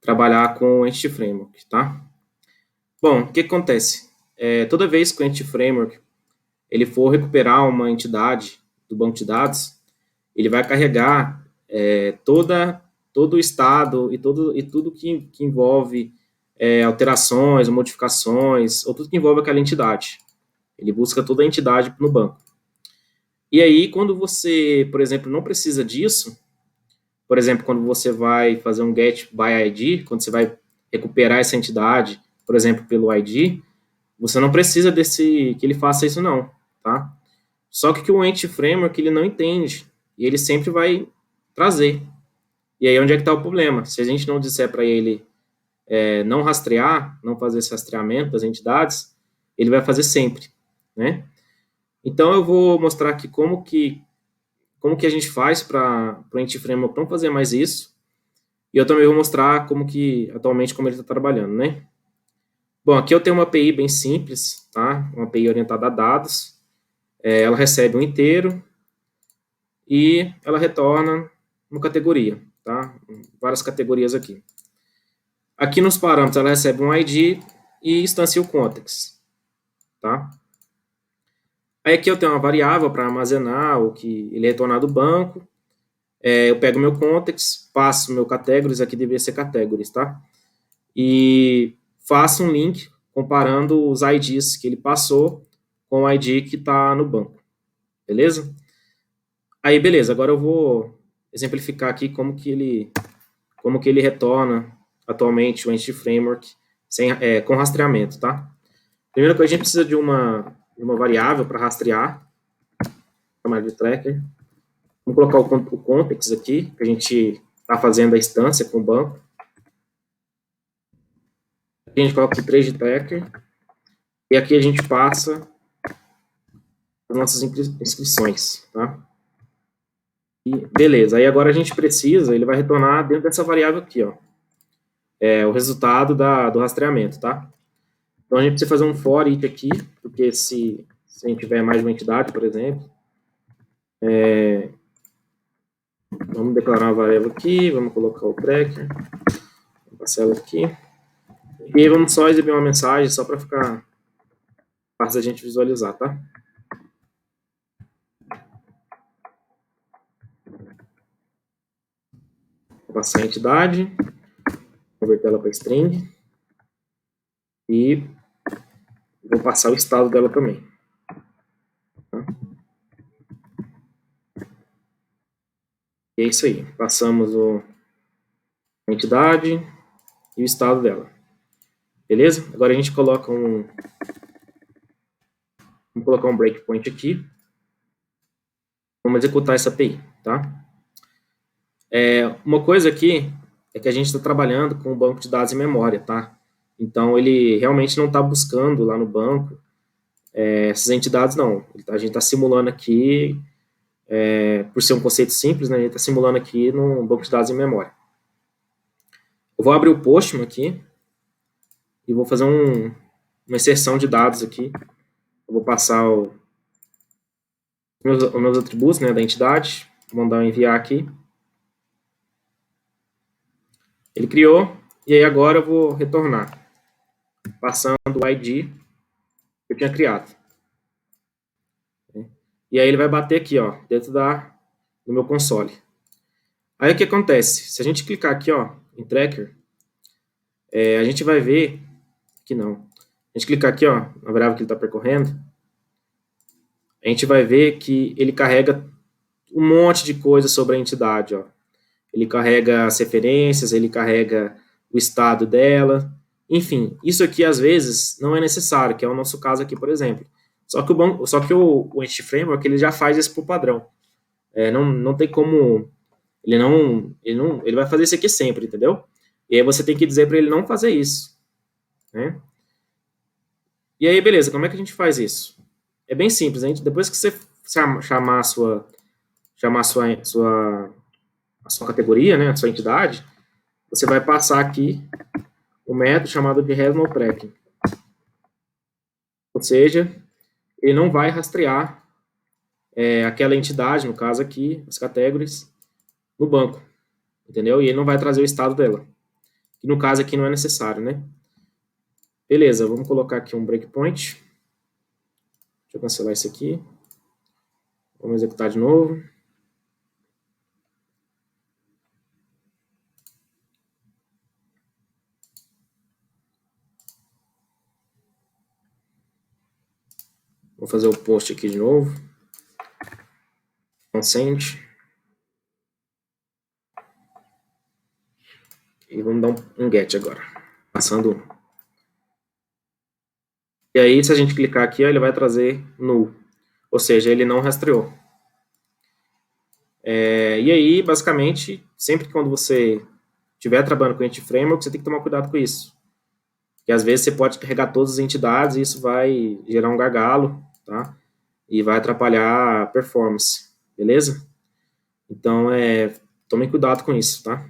trabalhar com o Entity Framework, tá? Bom, o que acontece? Toda vez que o Entity Framework ele for recuperar uma entidade do banco de dados, ele vai carregar todo o estado e tudo que envolve alterações, modificações, ou tudo que envolve aquela entidade. Ele busca toda a entidade no banco. E aí, quando você, por exemplo, não precisa disso, por exemplo, quando você vai fazer um get by ID, quando você vai recuperar essa entidade, por exemplo, pelo ID, você não precisa que ele faça isso não, tá? Só que o Entity Framework, ele não entende, e ele sempre vai trazer. E aí, onde é que está o problema? Se a gente não disser para ele não rastrear, não fazer esse rastreamento das entidades, ele vai fazer sempre, né? Então, eu vou mostrar aqui como que a gente faz para o Entity Framework não fazer mais isso, e eu também vou mostrar atualmente, como ele está trabalhando, né? Bom, aqui eu tenho uma API bem simples, tá? Uma API orientada a dados. Ela recebe um inteiro e ela retorna uma categoria, tá? Várias categorias aqui. Aqui nos parâmetros ela recebe um ID e instancia o context, tá? Aí aqui eu tenho uma variável para armazenar o que ele retornar do banco. Eu pego meu context, passo meu categories, aqui deveria ser categories, tá? E faço um link comparando os IDs que ele passou com o ID que está no banco, beleza? Aí, beleza, agora eu vou exemplificar aqui como que ele retorna atualmente o Entity Framework com rastreamento, tá? Primeiro que a gente precisa de uma variável para rastrear, chamada de tracker. Vamos colocar o context aqui, que a gente está fazendo a instância com o banco. Aqui a gente coloca o trace de tracker. E aqui a gente passa as nossas inscrições, tá? E beleza, aí agora a gente precisa, ele vai retornar dentro dessa variável aqui, ó. O resultado do rastreamento, tá? Então a gente precisa fazer um for each aqui, porque se a gente tiver mais de uma entidade, por exemplo, vamos declarar uma variável aqui, vamos colocar o tracker, vamos passar ela aqui, e vamos só exibir uma mensagem, só para ficar fácil da gente visualizar, tá? Vou passar a entidade, converter ela para string, e vou passar o estado dela também. Tá? E é isso aí, passamos a entidade e o estado dela. Beleza? Agora a gente coloca vamos colocar um breakpoint aqui. Vamos executar essa API, tá? Uma coisa aqui é que a gente está trabalhando com o banco de dados em memória, tá? Então, ele realmente não está buscando lá no banco essas entidades, não. A gente está simulando aqui, por ser um conceito simples, né? A gente está simulando aqui no banco de dados em memória. Eu vou abrir o Postman aqui e vou fazer uma inserção de dados aqui. Eu vou passar os meus atributos, né, da entidade, vou mandar um enviar aqui. Ele criou, e aí agora eu vou retornar, passando o ID que eu tinha criado. E aí ele vai bater aqui, ó, dentro do meu console. Aí o que acontece? Se a gente clicar aqui, ó, em tracker, a gente vai ver que não. A gente clicar aqui, ó, na variável que ele está percorrendo, a gente vai ver que ele carrega um monte de coisa sobre a entidade, ó. Ele carrega as referências, ele carrega o estado dela, enfim, isso aqui às vezes não é necessário, que é o nosso caso aqui, por exemplo. Só que o Entity Framework ele já faz isso por padrão. Não tem como, ele vai fazer isso aqui sempre, entendeu? E aí você tem que dizer para ele não fazer isso, né? E aí, beleza, como é que a gente faz isso? É bem simples, hein? Depois que você chamar a sua categoria, né, a sua entidade, você vai passar aqui o método chamado de has_no_tracking. Ou seja, ele não vai rastrear aquela entidade, no caso aqui, as categories, no banco, entendeu? E ele não vai trazer o estado dela. que no caso aqui não é necessário, né? Beleza, vamos colocar aqui um breakpoint. Deixa eu cancelar isso aqui. Vamos executar de novo. Vou fazer o post aqui de novo. Consent. E vamos dar um get agora. Passando. E aí, se a gente clicar aqui, ó, ele vai trazer null. Ou seja, ele não rastreou. E aí, basicamente, sempre que quando você estiver trabalhando com Entity Framework, você tem que tomar cuidado com isso. Porque às vezes você pode carregar todas as entidades e isso vai gerar um gargalo, tá? E vai atrapalhar a performance, beleza? Então, tomem cuidado com isso, tá?